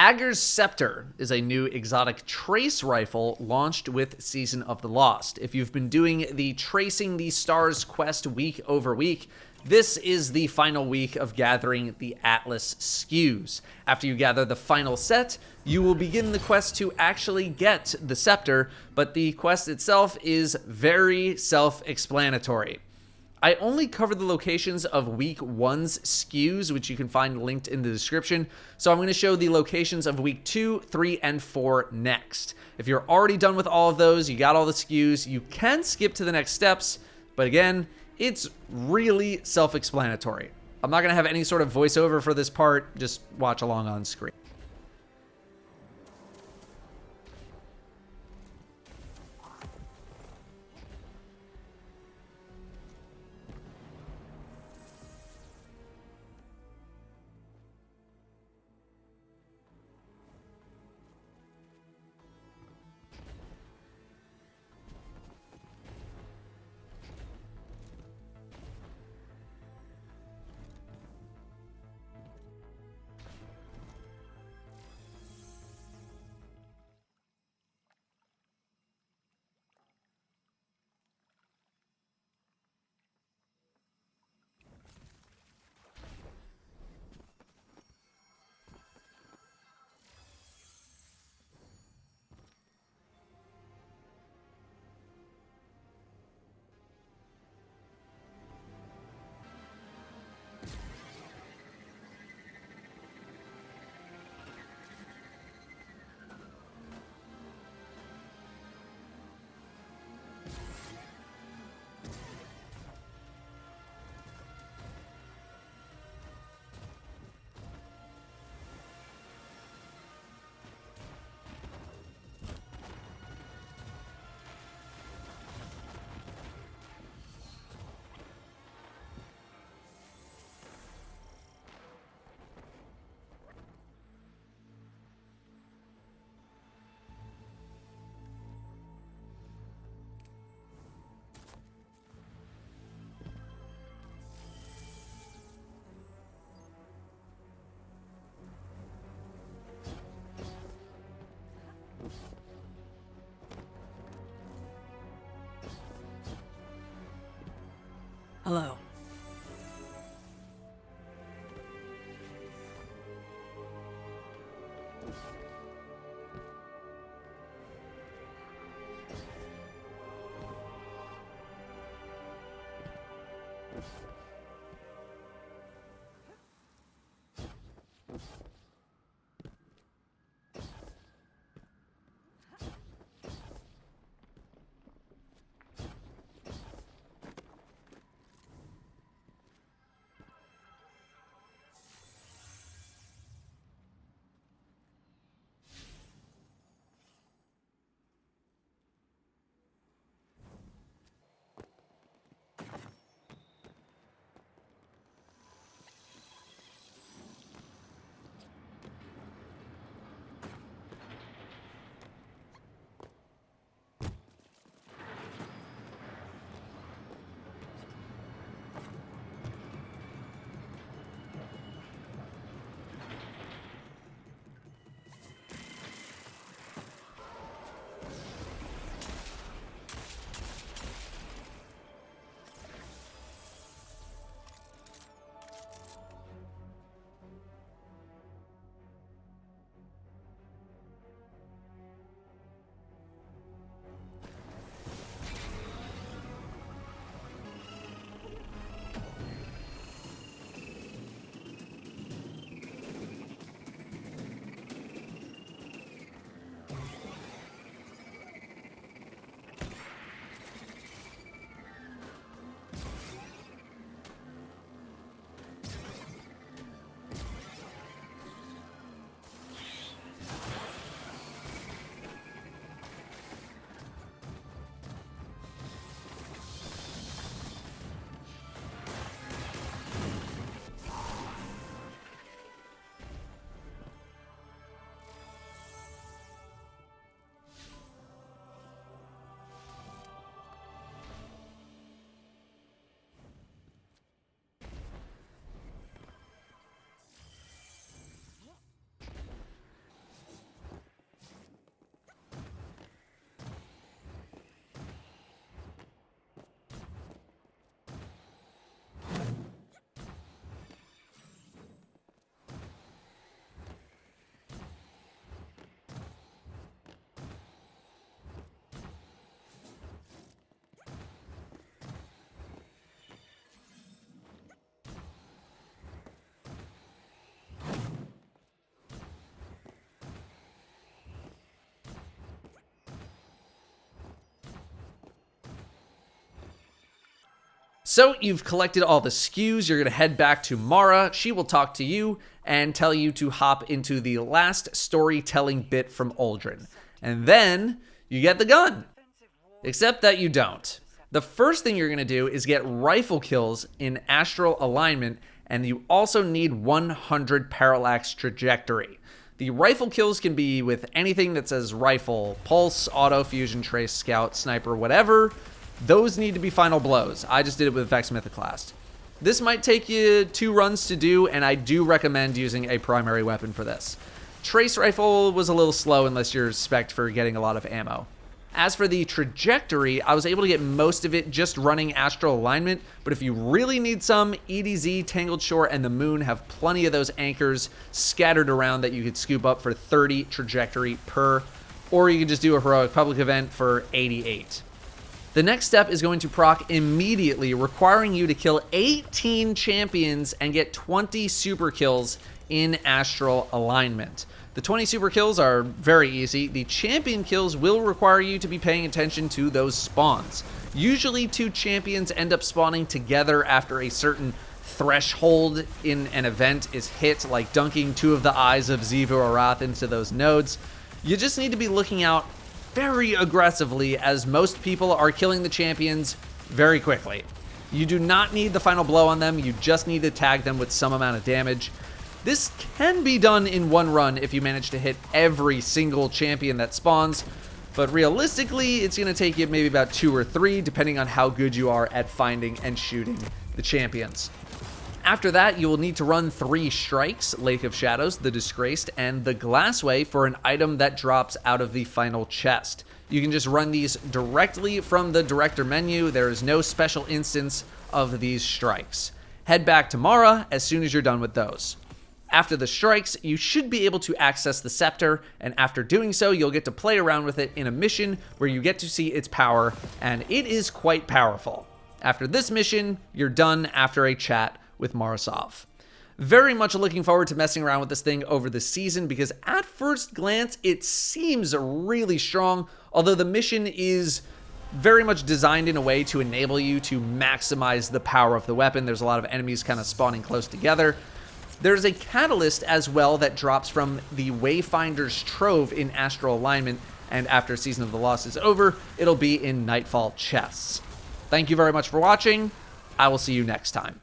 Ager's Scepter is a new exotic trace rifle launched with Season of the Lost. If you've been doing the Tracing the Stars quest week over week, this is the final week of gathering the Atlas Skews. After you gather the final set, you will begin the quest to actually get the Scepter, but the quest itself is very self-explanatory. I only covered the locations of week 1's skews, which you can find linked in the description. So I'm going to show the locations of week 2, 3, and 4 next. If you're already done with all of those, you got all the skews, you can skip to the next steps. But again, it's really self-explanatory. I'm not going to have any sort of voiceover for this part. Just watch along on screen. Hello. So you've collected all the skews. You're going to head back to Mara. She will talk to you and tell you to hop into the last storytelling bit from Uldren. And then you get the gun. Except that you don't. The first thing you're going to do is get rifle kills in astral alignment, and you also need 100 parallax trajectory. The rifle kills can be with anything that says rifle, pulse, auto, fusion, trace, scout, sniper, whatever. Those need to be final blows. I just did it with Vex Mythoclast. This might take you 2 runs to do, and I do recommend using a primary weapon for this. Trace rifle was a little slow unless you're spec'd for getting a lot of ammo. As for the trajectory, I was able to get most of it just running astral alignment, but if you really need some, EDZ, Tangled Shore, and the Moon have plenty of those anchors scattered around that you could scoop up for 30 trajectory per, or you can just do a heroic public event for 88. The next step is going to proc immediately, requiring you to kill 18 champions and get 20 super kills in astral alignment. The 20 super kills are very easy. The champion kills will require you to be paying attention to those spawns. Usually 2 champions end up spawning together after a certain threshold in an event is hit, like dunking 2 of the eyes of Xivu Arath into those nodes. You just need to be looking out very aggressively, as most people are killing the champions very quickly. You do not need the final blow on them, you just need to tag them with some amount of damage. This can be done in 1 run if you manage to hit every single champion that spawns, but realistically, it's going to take you maybe about 2 or 3, depending on how good you are at finding and shooting the champions. After that, you will need to run 3 strikes, Lake of Shadows, the Disgraced, and the Glassway for an item that drops out of the final chest. You can just run these directly from the director menu. There is no special instance of these strikes. Head back to Mara as soon as you're done with those. After the strikes, you should be able to access the Scepter, and after doing so, you'll get to play around with it in a mission where you get to see its power, and it is quite powerful. After this mission, you're done after a chat with Marasov. Very much looking forward to messing around with this thing over the season, because at first glance, it seems really strong, although the mission is very much designed in a way to enable you to maximize the power of the weapon. There's a lot of enemies kind of spawning close together. There's a catalyst as well that drops from the Wayfinder's Trove in Astral Alignment, and after Season of the Lost is over, it'll be in Nightfall chests. Thank you very much for watching. I will see you next time.